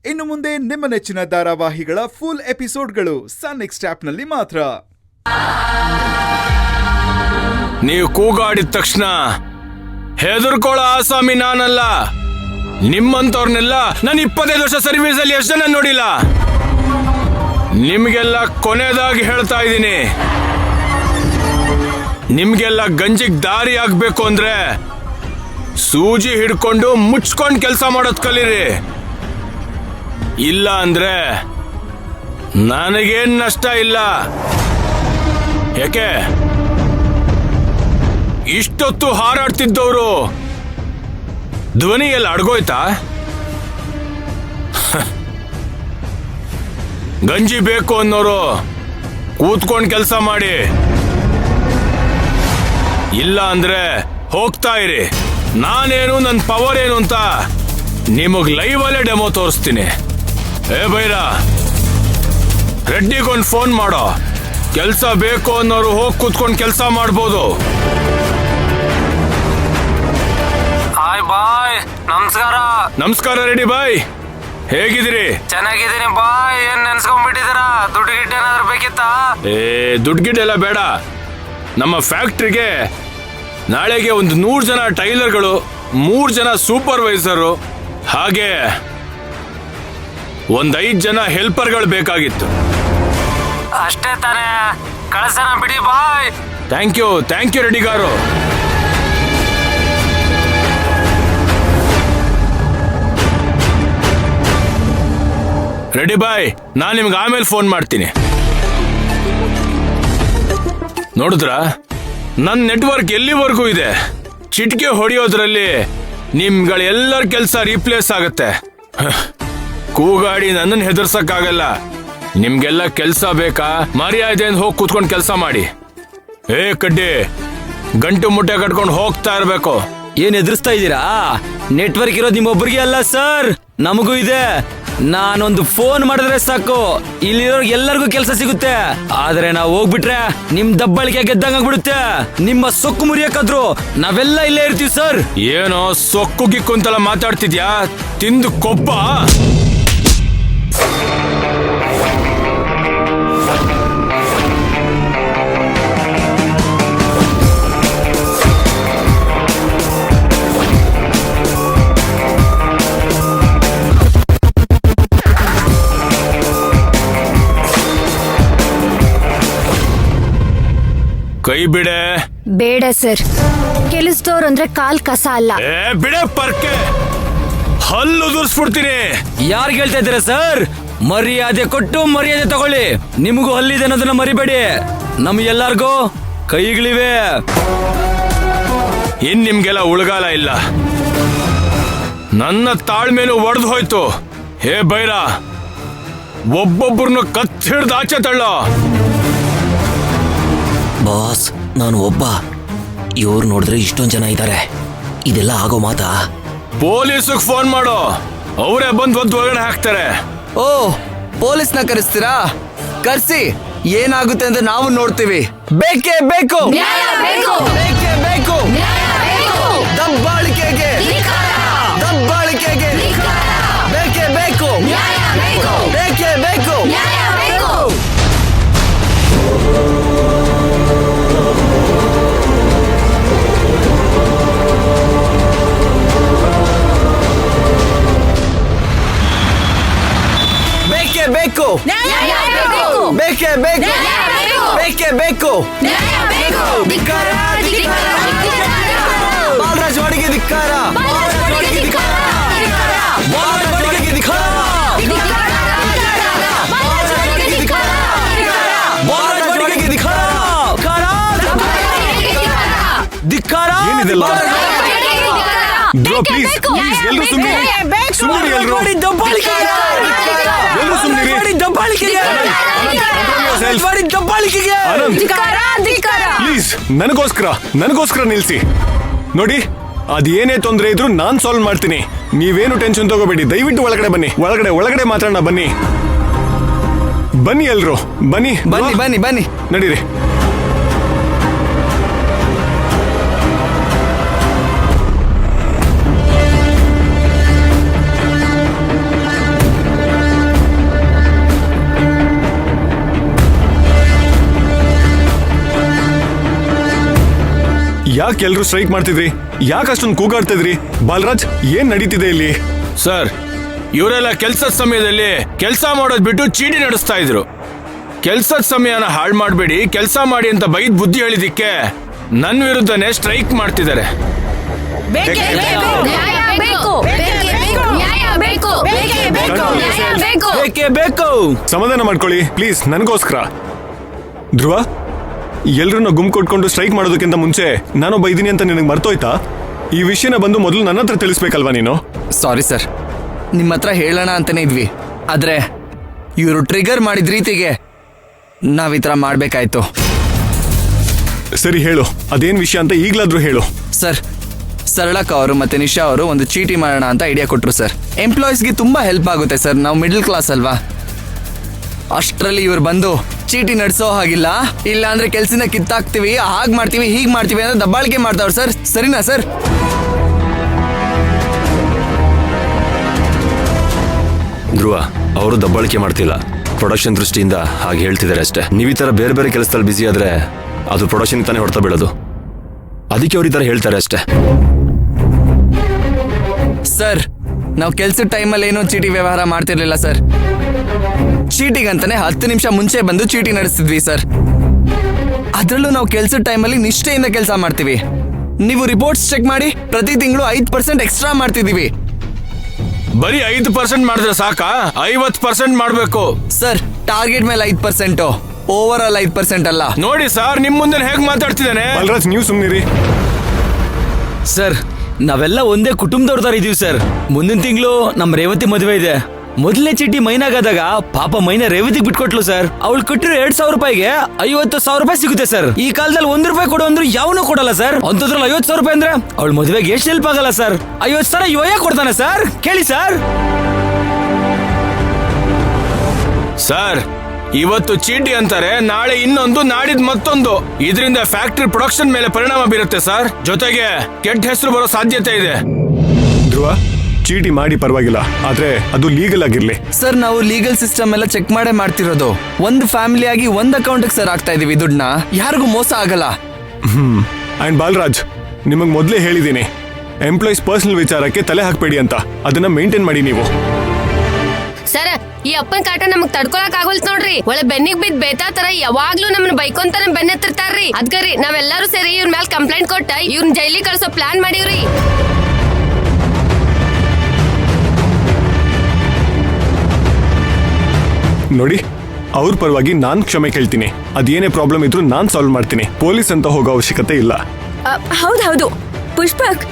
ಇನ್ನು ಮುಂದೆ ನಿಮ್ಮ ನೆಚ್ಚಿನ ಧಾರಾವಾಹಿಗಳ ಫುಲ್ ಎಪಿಸೋಡ್ಗಳು ಸನ್ ನೆಕ್ಸ್ಟ್ ಆಪ್ನಲ್ಲಿ ಮಾತ್ರ. ನೀವು ಕೂಗಾಡಿದ ತಕ್ಷಣ ಹೆದರ್ಕೊಳ್ಳೋ ಆಸಾಮಿ ನಾನಲ್ಲ. ನಿಮ್ಮಂತವ್ರನ್ನೆಲ್ಲ ನಾನು 25 ವರ್ಷ ಸರ್ವಿಸ್ ಅಲ್ಲಿ ಎಷ್ಟು ಜನ ನೋಡಿಲ್ಲ. ನಿಮ್ಗೆಲ್ಲ ಕೊನೆದಾಗಿ ಹೇಳ್ತಾ ಇದ್ದೀನಿ, ನಿಮ್ಗೆಲ್ಲ ಗಂಜಿಗ್ ದಾರಿ ಆಗ್ಬೇಕು ಅಂದ್ರೆ ಸೂಜಿ ಹಿಡ್ಕೊಂಡು ಮುಚ್ಕೊಂಡು ಕೆಲಸ ಮಾಡೋದ್ ಕಲೀರಿ. ಇಲ್ಲ ಅಂದ್ರೆ ನನಗೇನ್ ನಷ್ಟ ಇಲ್ಲ. ಯಾಕೆ ಇಷ್ಟೊತ್ತು ಹಾರಾಡ್ತಿದ್ದವರು ಧ್ವನಿ ಎಲ್ಲ ಅಡ್ಗೋಯ್ತಾ? ಗಂಜಿ ಬೇಕು ಅನ್ನೋರು ಕೂತ್ಕೊಂಡು ಕೆಲಸ ಮಾಡಿ, ಇಲ್ಲ ಅಂದ್ರೆ ಹೋಗ್ತಾ ಇರಿ. ನಾನೇನು ನನ್ನ ಪವರ್ ಏನು ಅಂತ ನಿಮಗ್ ಲೈವ್ ಅಲ್ಲೇ ಡೆಮೋ ತೋರಿಸ್ತೀನಿ. ಏ ಬೈರ, ರೆಡ್ಡಿಗೊಂದು ಫೋನ್ ಮಾಡೋ. ಕೆಲಸ ಬೇಕು ಅನ್ನೋರು ಹೋಗಿ ಕೂತ್ಕೊಂಡು ಕೆಲಸ ಮಾಡ್ಬೋದು. ಹಾಯ್ ಬಾಯ್, ನಮಸ್ಕಾರ. ನಮಸ್ಕಾರ ರೆಡ್ಡಿ ಬಾಯ್, ಹೇಗಿದ್ದೀರಿ? ಚೆನ್ನಾಗಿದ್ದೀನಿ ಬಾಯ್. ಏನ್ ನೆನ್ಸ್ಕೊಂಡ್ಬಿಟ್ಟಿದ್ದೀರಾ? ದುಡ್ಡು ಗಿಡ್ಡು ಏನಾದ್ರು ಬೇಕಿತ್ತಾ? ದುಡ್ಡು ಗಿಡ್ಡೆಲ್ಲ ಬೇಡ. ನಮ್ಮ ಫ್ಯಾಕ್ಟ್ರಿಗೆ ನಾಳೆಗೆ ಒಂದು 100 ಜನ ಟೈಲರ್ಗಳು, 3 ಜನ ಸೂಪರ್ವೈಸರು, ಹಾಗೆ ಒಂದು 5 ಜನ ಹೆಲ್ಪರ್ಗಳು ಬೇಕಾಗಿತ್ತು. ಅಷ್ಟೇ ತಾನೇ, ಕಳ್ಸೋಣ ಬಿಡಿ ಬಾಯ್. ಥ್ಯಾಂಕ್ ಯು ರೆಡ್ಡಿಗಾರು. ರೆಡ್ಡಿ ಬಾಯ್, ನಾನು ನಿಮ್ಗೆ ಆಮೇಲೆ ಫೋನ್ ಮಾಡ್ತೀನಿ. ನೋಡಿದ್ರ ನನ್ನ ನೆಟ್ವರ್ಕ್ ಎಲ್ಲಿವರೆಗೂ ಇದೆ. ಚಿಟಿಕೆ ಹೊಡೆಯೋದ್ರಲ್ಲಿ ನಿಮ್ಗಳೆಲ್ಲರ ಕೆಲಸ ರೀಪ್ಲೇಸ್ ಆಗತ್ತೆ. ಕೂಗಾಡಿ ನನ್ನನ್ನು ಹೆದರ್ಸಕ್ಕಾಗಲ್ಲ. ನಿಮ್ಗೆಲ್ಲ ಕೆಲಸ ಬೇಕಾ? ಮರ್ಯಾದೆಯಿಂದ ಹೋಗಿ ಕೂತ್ಕೊಂಡು ಕೆಲಸ ಮಾಡಿ. ಕಡ್ಡಿ, ಗಂಟು ಮುಟ್ಟೆ ಕಟ್ಕೊಂಡು ಹೋಗ್ತಾ ಇರ್ಬೇಕು. ಏನ್ ಎದುರಿಸ್ತಾ ಇದ್ದೀರಾ? ನೆಟ್ವರ್ಕ್ ಇರೋದು ನಿಮ್ಮೊಬ್ಬರಿಗೆ ಅಲ್ಲ ಸರ್, ನಮಗೂ ಇದೆ. ನಾನೊಂದು ಫೋನ್ ಮಾಡಿದ್ರೆ ಸಾಕು, ಇಲ್ಲಿರೋ ಎಲ್ಲರಿಗೂ ಕೆಲಸ ಸಿಗುತ್ತೆ. ಆದ್ರೆ ನಾವು ಹೋಗ್ಬಿಟ್ರೆ ನಿಮ್ ದಬ್ಬಳಿಕೆ ಗೆದ್ದಂಗಾಗ್ಬಿಡುತ್ತೆ. ನಿಮ್ಮ ಸೊಕ್ಕು ಮುರಿಯಕ್ಕಾದ್ರು ನಾವೆಲ್ಲ ಇಲ್ಲೇ ಇರ್ತೀವಿ ಸರ್. ಏನೋ ಸೊಕ್ಕು ಗಿಕ್ಕು ಅಂತೆಲ್ಲ ಮಾತಾಡ್ತಿದ್ಯಾ? ತಿಂದು ಕೊಬ್ಬ. ಕೈ ಬಿಡೆ. ಬೇಡ ಸರ್, ಕೆಲಸದವ್ರು ಅಂದ್ರೆ ಕಾಲ್ ಕಸ ಅಲ್ಲ. ಬಿಡೆ ಪರ್ಕೆ, ಹಲ್ಲು ಉದುರ್ಸ್ಬಿಡ್ತೀನಿ. ಯಾರು ಹೇಳ್ತಾ ಇದ್ದೀರಾ ಸರ್? ಮರ್ಯಾದೆ ಕೊಟ್ಟು ಮರ್ಯಾದೆ ತಗೊಳ್ಳಿ. ನಿಮಗೂ ಹಲ್ಲಿದೆ ಅನ್ನೋದನ್ನ ಮರಿಬೇಡಿ. ನಮ್ ಎಲ್ಲಾರ್ಗೂ ಕೈಗಳಿವೆ. ಇನ್ ನಿಮ್ಗೆಲ್ಲ ಉಳ್ಗಾಲ ಇಲ್ಲ. ನನ್ನ ತಾಳ್ಮೇಲೂ ಒಡೆದು ಹೋಯ್ತು. ಹೇ ಬೈರ, ಒಬ್ಬೊಬ್ಬರನ್ನು ಕತ್ ಹಿಡ್ದು ಆಚೆ ತಳ್ಳೋ. ಬಾಸ್, ನಾನು ಒಬ್ಬ. ಇವ್ರು ನೋಡಿದ್ರೆ ಇಷ್ಟೊಂದು ಜನ ಇದ್ದಾರೆ. ಇದೆಲ್ಲ ಆಗೋ ಮಾತಾ? ಪೊಲೀಸಿಗೆ ಫೋನ್ ಮಾಡೋ, ಅವರೇ ಬಂದು ಒಳಗಡೆ ಹಾಕ್ತಾರೆ. ಓ, ಪೊಲೀಸ್ನ ಕರೆಸ್ತೀರಾ? ಕರ್ಸಿ, ಏನಾಗುತ್ತೆ ಅಂತ ನಾವು ನೋಡ್ತೀವಿ. ಬೇಕೇ ಬೇಕು, ಬೇಕೇ ಬೇಕು. ದಬ್ಬಾಳಿಕೆಗೆ, ದಬ್ಬಾಳಿಕೆಗೆ ಬೇಕೇ ಬೇಕು, ಬೇಕೇ ಬೇಕು. ಬೇಕು, ಬೇಕೇ ಬೇಕು, ಬೇಕೇ ಬೇಕು. ಬಾಲರಾಜ್ ವಾಡಿಗೆ ಧಿಕ್ಕಾರ, ಬಾಲರಾಜ್ ವಾಡಿಗೆ ಧಿಕ್ಕಾರ, ಬಾಲರಾಜ್ ವಾಡಿಗೆ ಧಿಕ್ಕಾರ, ಬಾಲರಾಜ್ ವಾಡಿಗೆ ಧಿಕ್ಕಾರ, ಬಾಲರಾಜ್ ವಾಡಿಗೆ ಧಿಕ್ಕಾರ. ಏನಿದೆಲ್ಲ? ಬ್ರೋ ಪ್ಲೀಸ್, ಎಲ್ಲರೂ ಸುಮ್ಮನೆ ಎಲ್ಲರೂ ಪ್ಲೀಸ್, ನನಗೋಸ್ಕರ ನಿಲ್ಸಿ. ನೋಡಿ, ಅದೇನೇ ತೊಂದರೆ ಇದ್ರು ನಾನ್ ಸಾಲ್ವ್ ಮಾಡ್ತೀನಿ. ನೀವೇನು ಟೆನ್ಷನ್ ತಗೋಬೇಡಿ. ದಯವಿಟ್ಟು ಒಳಗಡೆ ಬನ್ನಿ. ಒಳಗಡೆ ಮಾತಾಡೋಣ. ಬನ್ನಿ ಎಲ್ರು, ಬನ್ನಿ ಬನ್ನಿ ಬನ್ನಿ ಬನ್ನಿ, ನಡೀರಿ. ಯಾಕೆ ಎಲ್ರು ಸ್ಟ್ರೈಕ್ ಮಾಡ್ತಿದ್ರಿ? ಯಾಕೆ ಅಷ್ಟೊಂದು ಕೂಗಾಡ್ತಿದ್ರಿ? ಬಾಲರಾಜ್, ಏನ್ ನಡೀತಿದೆ ಇಲ್ಲಿ? ಸರ್, ಇವರೆಲ್ಲ ಕೆಲ್ಸದ ಸಮಯದಲ್ಲಿ ಕೆಲಸ ಮಾಡೋದ್ ಬಿಟ್ಟು ಚೀಟಿ ನಡೆಸ್ತಾ ಇದ್ರು. ಕೆಲ್ಸದ ಸಮಯನ ಹಾಳು ಮಾಡಬೇಡಿ, ಕೆಲಸ ಮಾಡಿ ಅಂತ ಬೈದ್ ಬುದ್ಧಿ ಹೇಳಿದಿಕ್ಕೆ ನನ್ನ ವಿರುದ್ಧನೇ ಸ್ಟ್ರೈಕ್ ಮಾಡ್ತಿದ್ದಾರೆ. ಬೇಕೇ ಬೇಕು. ಸಮಾಧಾನ ಮಾಡ್ಕೊಳ್ಳಿ ಪ್ಲೀಸ್, ನನಗೋಸ್ಕರ. ಧ್ರುವ, ಎಲ್ರನ್ನ ಗುಂಪು ಕೊಟ್ಕೊಂಡು ಸ್ಟ್ರೈಕ್ ಮಾಡೋದಕ್ಕಿಂತ ಮುಂಚೆ ನಾನೊಬ್ಬ ಇದ್ದೀನಿ ಅಂತ ನಿನಗೆ ಮರ್ತೋಯ್ತಾ? ಈ ವಿಷಯನ ಬಂದು ಮೊದಲು ನನ್ನ ಹತ್ರ ತಿಳಿಸ್ಬೇಕಲ್ವಾ ನೀನು? ಸಾರಿ ಸರ್, ನಿಮ್ಮ ಹತ್ರ ಹೇಳೋಣ ಅಂತಾನೆ ಇದ್ವಿ. ಆದ್ರೆ ಇವರು ಟ್ರಿಗರ್ ಮಾಡಿದ ರೀತಿಗೆ ನಾವ್ ಈ ತರ ಮಾಡ್ಬೇಕಾಯ್ತು. ಸರಿ ಹೇಳು, ಅದೇನ್ ವಿಷಯ ಅಂತ ಈಗ್ಲಾದ್ರೂ ಹೇಳು. ಸರ್, ಸರಳಕ್ಕ ಅವರು ಮತ್ತೆ ನಿಶಾ ಅವರು ಒಂದು ಚೀಟಿ ಮಾಡೋಣ ಅಂತ ಐಡಿಯಾ ಕೊಟ್ರು ಸರ್. ಎಂಪ್ಲಾಯೀಸ್ಗೆ ತುಂಬಾ ಹೆಲ್ಪ್ ಆಗುತ್ತೆ ಸರ್, ನಾವು ಮಿಡಲ್ ಕ್ಲಾಸ್ ಅಲ್ವಾ. ಅಷ್ಟರಲ್ಲಿ ಇವ್ರು ಬಂದು ಚೀಟಿ ನಡೆಸೋ ಹಾಗಿಲ್ಲ, ಇಲ್ಲ ಅಂದ್ರೆ ಕೆಲ್ಸದಿಂದ ಕಿತ್ತಾಕ್ತಿವಿ, ಹಾಗೆ ಮಾಡ್ತೀವಿ ಹೀಗೆ ಮಾಡ್ತೀವಿ ಅಂತ ದಬ್ಬಾಳಿಕೆ ಮಾಡ್ತಾವ್ರು ಸರ್. ಸರಿನಾ ಸರ್? ಧ್ರುವ, ಅವರು ದಬ್ಬಾಳಿಕೆ ಮಾಡ್ತಿಲ್ಲ, ಪ್ರೊಡಕ್ಷನ್ ದೃಷ್ಟಿಯಿಂದ ಹಾಗೆ ಹೇಳ್ತಿದ್ದಾರೆ ಅಷ್ಟೇ. ನೀವು ಈ ತರ ಬೇರೆ ಬೇರೆ ಕೆಲಸದಲ್ಲಿ ಬಿಸಿ ಆದ್ರೆ ಅದು ಪ್ರೊಡಕ್ಷನ್ ತಾನೇ ಹೊಡ್ತಾ ಬೀಳೋದು. ಅದಕ್ಕೆ ಅವ್ರು ಈ ತರ ಹೇಳ್ತಾರೆ ಅಷ್ಟೇ. ಸರ್, ನಾವು ಕೆಲ್ಸದ ಟೈಮಲ್ಲಿ ಏನೋ ಚೀಟಿ ವ್ಯವಹಾರ ಮಾಡ್ತಿರ್ಲಿಲ್ಲ ಸರ್. ಚೀಟಿಗಂತಾನೆ 10 ನಿಮಿಷ ಮುಂಚೆ ಬಂದು ಚೀಟಿ ನಡೆಸ್ತಿದ್ವಿ ಸರ್. ಅದರಲ್ಲೂ ನಾವು ಕೆಲ್ಸದ ಟೈಮಲ್ಲಿ ನಿಷ್ಠೆಯಿಂದ ಕೆಲಸ ಮಾಡ್ತೀವಿ. ನೀವು ರಿಪೋರ್ಟ್ಸ್ ಚೆಕ್ ಮಾಡಿ, ಪ್ರತಿ ತಿಂಗಳು 5% ಎಕ್ಸ್ಟ್ರಾ ಮಾಡ್ತಿದೀವಿ. ಬರೀ 5% ಮಾಡಿದ್ರೆ ಸಾಕಾ? 50% ಮಾಡ್ಬೇಕು ಸರ್. ಟಾರ್ಗೆಟ್ ಮೇಲೆ 5%, ಓವರ್ ಆಲ್ 5% ಅಲ್ಲ. ನೋಡಿ ಸರ್, ನಿಮ್ ಮುಂದೆ ಹೇಗ್ ಮಾತಾಡ್ತಿದ್ದಾನೆ. ಬಾಲರಾಜ್, ನೀವು ಸುಮ್ಮನಿರಿ. ಸರ್, ನಾವೆಲ್ಲ ಒಂದೇ ಕುಟುಂಬದವ್ರ ತರ ಇದೀವಿ ಸರ್. ಮುಂದಿನ ತಿಂಗಳು ನಮ್ ರೇವತಿ ಮದುವೆ ಇದೆ. ಮೊದಲನೇ ಚೀಟಿ ಮೈನಾಗಾದಾಗ ಪಾಪ ಮೈನಾ ರೇವತಿಗೆ ಬಿಟ್ಕೊಟ್ಲು ಸರ್. ಅವಳು ಕಟ್ಟಿರೋ 2,000 ರೂಪಾಯಿಗೆ 50,000 ರೂಪಾಯಿ ಸಿಗುತ್ತೆ ಸರ್. ಈ ಕಾಲದಲ್ಲಿ 1 ರೂಪಾಯಿ ಕೊಡು ಅಂದ್ರೆ ಯಾವನೂ ಕೊಡಲ್ಲ ಸರ್. ಅಂತದ್ರಲ್ಲಿ 50,000 ರೂಪಾಯಿ ಅಂದ್ರೆ ಅವಳ ಮದುವೆಗೆ ಎಷ್ಟು ಹೆಲ್ಪ್ ಆಗಲ್ಲ ಸರ್. 50,000 ಇವಾಗ ಕೊಡ್ತಾನೆ ಸರ್? ಕೇಳಿ ಸರ್. ಸರ್, ಇವತ್ತು ಚೀಟಿ ಅಂತಾರೆ, ನಾಳೆ ಇನ್ನೊಂದು, ನಾಡಿದ್ ಮತ್ತೊಂದು. ಇದರಿಂದ ಫ್ಯಾಕ್ಟರಿ ಪ್ರೊಡಕ್ಷನ್ ಮೇಲೆ ಪರಿಣಾಮ ಬೀರುತ್ತೆ ಸರ್. ಜೊತೆಗೆ ಕೆಟ್ಟ ಹೆಸರು ಬರೋ ಸಾಧ್ಯತೆ ಇದೆ. ಧ್ರುವ, ಚೀಟಿ ಮಾಡಿ ಪರವಾಗಿಲ್ಲ, ಆದ್ರೆ ಅದು ಲೀಗಲ್ ಆಗಿರ್ಲಿ. ಸರ್, ನಾವು ಲೀಗಲ್ ಸಿಸ್ಟಮ್ ಎಲ್ಲ ಚೆಕ್ ಮಾಡೇ ಮಾಡ್ತಿರೋದು. ಒಂದು ಫ್ಯಾಮಿಲಿ ಆಗಿ ಒಂದ್ ಅಕೌಂಟ್ಗೆ ಸರ್ ಆಗ್ತಾ ಇದೀವಿ ದುಡ್ಡನ್ನ. ಯಾರಿಗೂ ಮೋಸ ಆಗಲ್ಲ. ಅಂಡ್ ಬಾಲರಾಜ್, ನಿಮಗ್ ಮೊದಲೇ ಹೇಳಿದ್ದೀನಿ, ಎಂಪ್ಲಾಯೀಸ್ ಪರ್ಸನಲ್ ವಿಚಾರಕ್ಕೆ ತಲೆ ಹಾಕ್ಬೇಡಿ ಅಂತ. ಅದನ್ನ ಮೇಂಟೈನ್ ಮಾಡಿ ನೀವು. ಸರ್, ಈ ಅಪ್ಪನ್ ಕಾಟ ನಮಗ್ ತಡ್ಕೊಳಕ್ ಆಗೋಲ್ತ್ ನೋಡ್ರಿ. ಒಳ್ಳೆ ಬೆನ್ನಿಗ್ ಬಿದ್ದ ಬೇತಾ ತರ ಯಾವಾಗ್ಲೂ ನಮ್ಮನ್ನ ಬೈಕೊಂತ ನಮ್ ಬೆನ್ನತ್ತಿರ್ತಾರ್ರಿ. ಅದ್ಕರಿ ನಾವೆಲ್ಲರೂ ಸೇರಿ ಇವ್ರ ಮೇಲೆ ಕಂಪ್ಲೇಂಟ್ ಕೊಟ್ಟ ಇವ್ರನ್ನ ಜೈಲಿಗೆ ಕಳ್ಸೋ ಪ್ಲಾನ್ ಮಾಡೀವ್ರಿ. ನೋಡಿ, ಅವ್ರ ಪರವಾಗಿ ನಾನ್ ಕ್ಷಮೆ ಕೇಳ್ತೀನಿ. ಅದೇನೇ ಪ್ರಾಬ್ಲಮ್ ಇದ್ರೂ ನಾನ್ ಸಾಲ್ವ್ ಮಾಡ್ತೀನಿ. ಪೊಲೀಸ್ ಅಂತ ಹೋಗೋ ಅವಶ್ಯಕತೆ ಇಲ್ಲ. ಹೌದೌದು ಪುಷ್ಪಕ್,